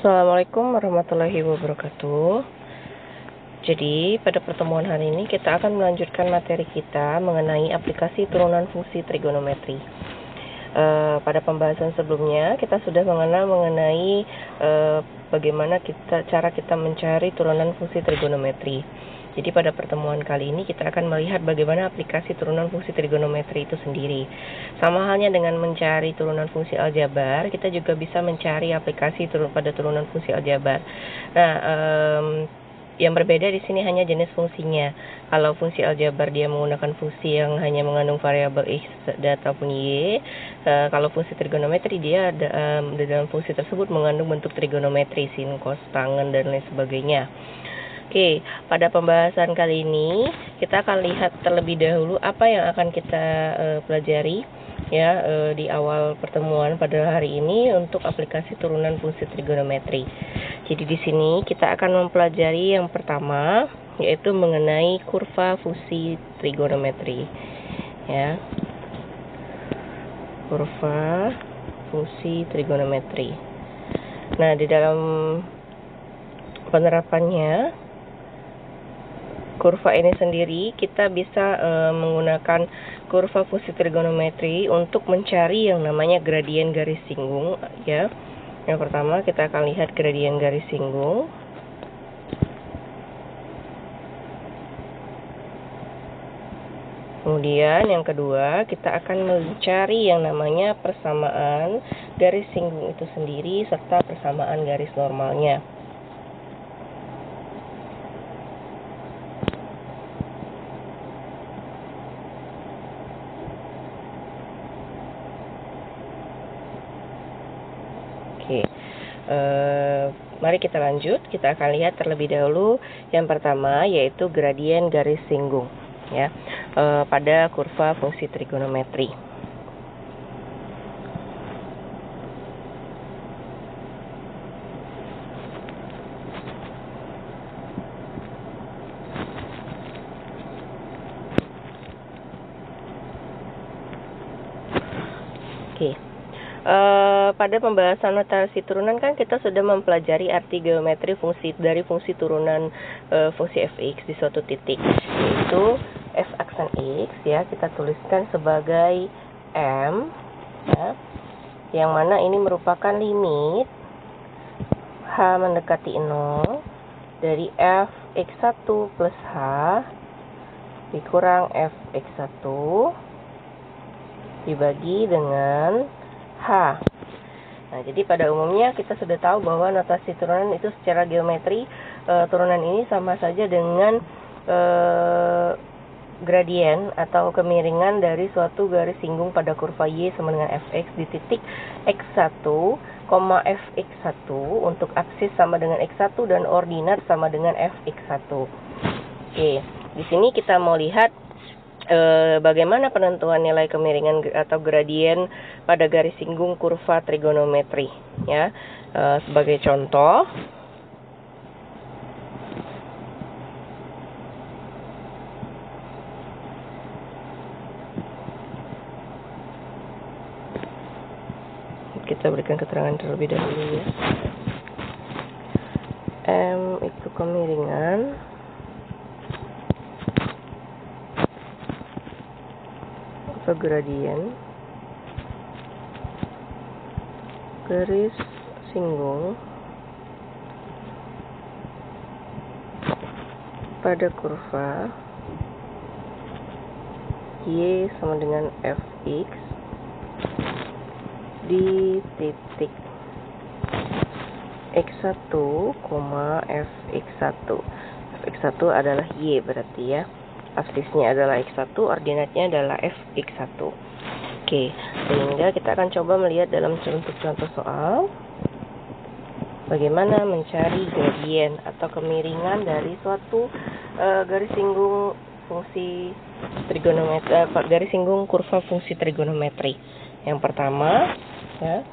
Assalamualaikum warahmatullahi wabarakatuh. Jadi pada pertemuan hari ini kita akan melanjutkan materi kita mengenai aplikasi turunan fungsi trigonometri. Pada pembahasan sebelumnya kita sudah mengenal mengenai bagaimana cara kita mencari turunan fungsi trigonometri. Jadi pada pertemuan kali ini kita akan melihat bagaimana aplikasi turunan fungsi trigonometri itu sendiri. Sama halnya dengan mencari turunan fungsi aljabar, kita juga bisa mencari aplikasi pada turunan fungsi aljabar. Nah, yang berbeda di sini hanya jenis fungsinya. Kalau fungsi aljabar dia menggunakan fungsi yang hanya mengandung variabel x ataupun y. Kalau fungsi trigonometri dia di dalam fungsi tersebut mengandung bentuk trigonometri, sin, cos, tangen, dan lain sebagainya. Oke, pada pembahasan kali ini kita akan lihat terlebih dahulu apa yang akan kita pelajari ya di awal pertemuan pada hari ini untuk aplikasi turunan fungsi trigonometri. Jadi di sini kita akan mempelajari yang pertama yaitu mengenai kurva fungsi trigonometri. Ya. Kurva fungsi trigonometri. Nah, di dalam penerapannya kurva ini sendiri kita bisa menggunakan kurva fungsi trigonometri untuk mencari yang namanya gradien garis singgung ya. Yang pertama kita akan lihat gradien garis singgung. Kemudian yang kedua kita akan mencari yang namanya persamaan garis singgung itu sendiri serta persamaan garis normalnya. Oke, mari kita lanjut. Kita akan lihat terlebih dahulu yang pertama yaitu gradien garis singgung ya pada kurva fungsi trigonometri. Oke. Pada pembahasan notasi turunan kan kita sudah mempelajari arti geometri dari fungsi turunan fungsi fx di suatu titik, yaitu f aksen x ya kita tuliskan sebagai m ya, yang mana ini merupakan limit h mendekati 0 dari fx1 plus h dikurang fx1 dibagi dengan H. Nah, jadi pada umumnya kita sudah tahu bahwa notasi turunan itu secara geometri turunan ini sama saja dengan gradien atau kemiringan dari suatu garis singgung pada kurva y sama dengan fx di titik x1, fx1 untuk aksis sama dengan x1 dan ordinat sama dengan fx1. Oke, di sini kita mau lihat bagaimana penentuan nilai kemiringan atau gradien pada garis singgung kurva trigonometri ya. Sebagai contoh kita berikan keterangan terlebih dahulu ya. M itu kemiringan gradien garis singgung pada kurva y sama dengan fx di titik x1, fx1. fx1 adalah y berarti ya. Aksisnya adalah x1, ordinatnya adalah fx1. Oke, sehingga kita akan coba melihat dalam contoh soal bagaimana mencari gradien atau kemiringan dari suatu garis singgung fungsi trigonometri, garis singgung kurva fungsi trigonometri. Yang pertama, ya,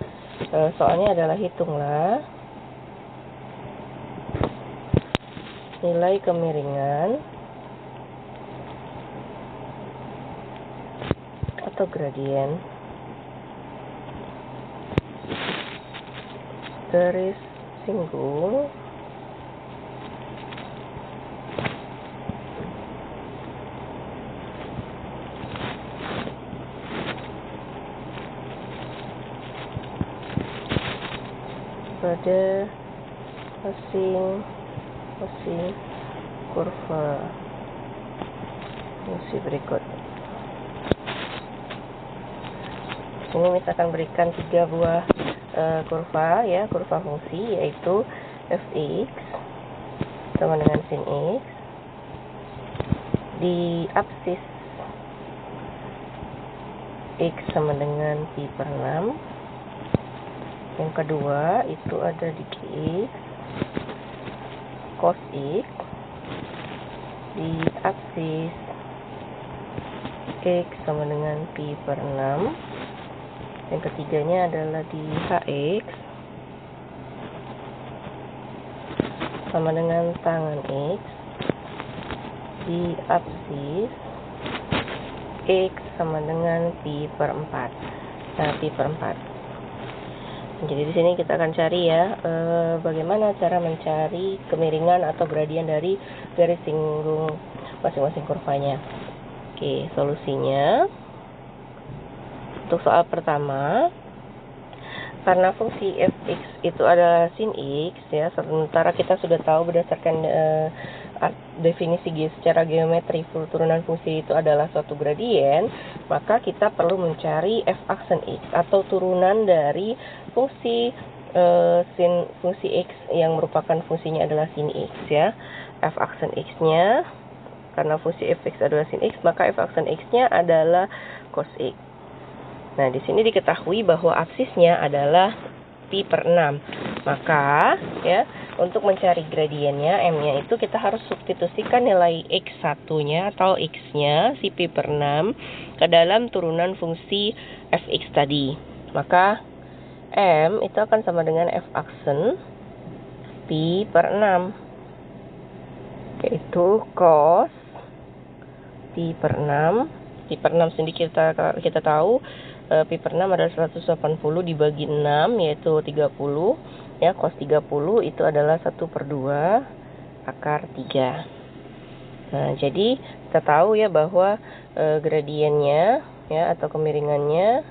soalnya adalah hitunglah nilai kemiringan atau gradien garis singgung pada masing-masing kurva fungsi berikut. Ini misalkan berikan 3 buah kurva ya, kurva fungsi, yaitu fx sama dengan sin x di absis x sama dengan pi per 6. Yang kedua itu ada di gx cos x di absis x sama dengan pi per 6. Yang ketiganya adalah di hx sama dengan tangan x di absis x sama dengan pi per 4. Nah, pi per 4. Jadi di sini kita akan cari ya, bagaimana cara mencari kemiringan atau gradien dari garis singgung masing-masing kurvanya. Oke, solusinya untuk soal pertama, karena fungsi fx itu adalah sin x ya, sementara kita sudah tahu berdasarkan definisi secara geometri turunan fungsi itu adalah suatu gradien, maka kita perlu mencari f aksen x atau turunan dari fungsi fungsi x yang merupakan fungsinya adalah sin x ya. F aksen x-nya, karena fungsi fx adalah sin x, maka f aksen x-nya adalah cos x. Nah, di sini diketahui bahwa absisnya adalah pi per 6. Maka ya, untuk mencari gradiennya m-nya itu kita harus substitusikan nilai x1-nya atau x-nya si pi per 6 ke dalam turunan fungsi fx tadi. Maka m itu akan sama dengan f aksen pi per 6, yaitu cos pi per 6. Pi per 6 sendiri kita tahu pi per 6 adalah 180 dibagi 6, yaitu 30 ya. Cos 30 itu adalah 1/2 akar 3. Nah, jadi kita tahu ya bahwa gradiennya ya atau kemiringannya,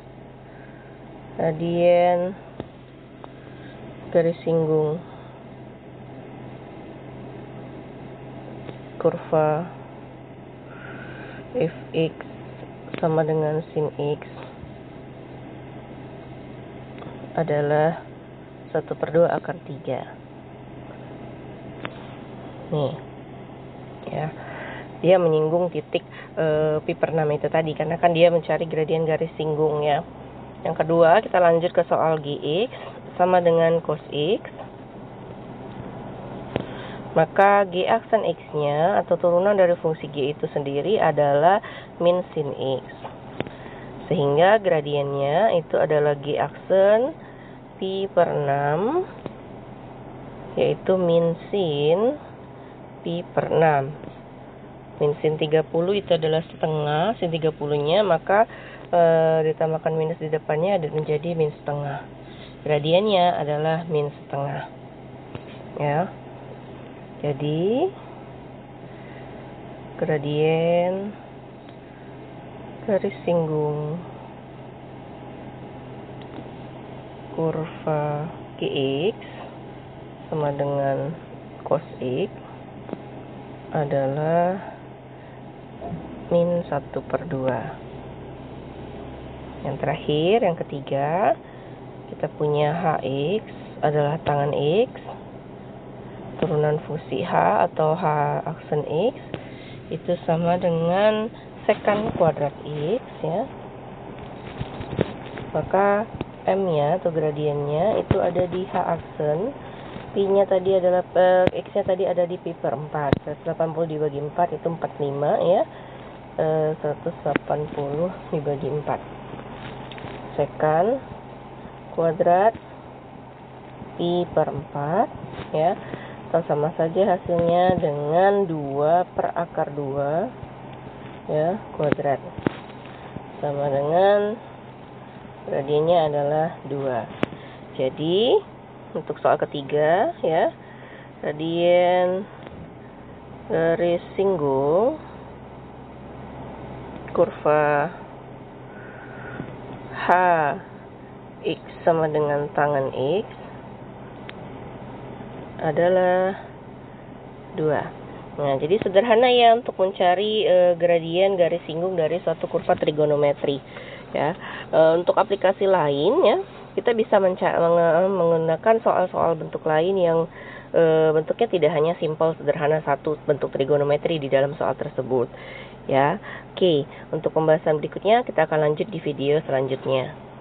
gradien garis singgung kurva fx sama dengan sin x adalah 1/2 akar 3. Nih ya, dia menyinggung titik pi per 6 itu tadi, karena kan dia mencari gradien garis singgung ya. Yang kedua, kita lanjut ke soal gx sama dengan cos x. Maka g aksen x-nya atau turunan dari fungsi g itu sendiri adalah min sin x. Sehingga gradiennya itu adalah g aksen pi per 6, yaitu min sin pi per 6. Min sin 30 itu adalah setengah, sin 30-nya, maka ditambahkan minus di depannya ada menjadi min setengah. Gradiennya adalah min setengah. Ya. Jadi gradien garis singgung kurva gx sama dengan cos x adalah min 1/2. Yang terakhir, yang ketiga, kita punya hx adalah tangan x, turunan fungsi h atau h aksen x itu sama dengan sekan kuadrat x ya. Maka m-nya atau gradiennya itu ada di h aksen, pi-nya tadi adalah x-nya tadi ada di pi per 4. 180 dibagi 4 itu 45 ya. 180 dibagi 4. Sekan kuadrat pi per 4 ya. Atau sama saja hasilnya dengan 2 per akar 2 ya, kuadrat. Sama dengan gradiennya adalah 2. Jadi untuk soal ketiga ya. Gradien garis singgung kurva H X sama dengan tangan X adalah 2. Nah, jadi sederhana ya untuk mencari gradien garis singgung dari suatu kurva trigonometri ya. Untuk aplikasi lain ya, kita bisa menggunakan soal-soal bentuk lain yang bentuknya tidak hanya simpel sederhana satu bentuk trigonometri di dalam soal tersebut ya. Oke, untuk pembahasan berikutnya kita akan lanjut di video selanjutnya.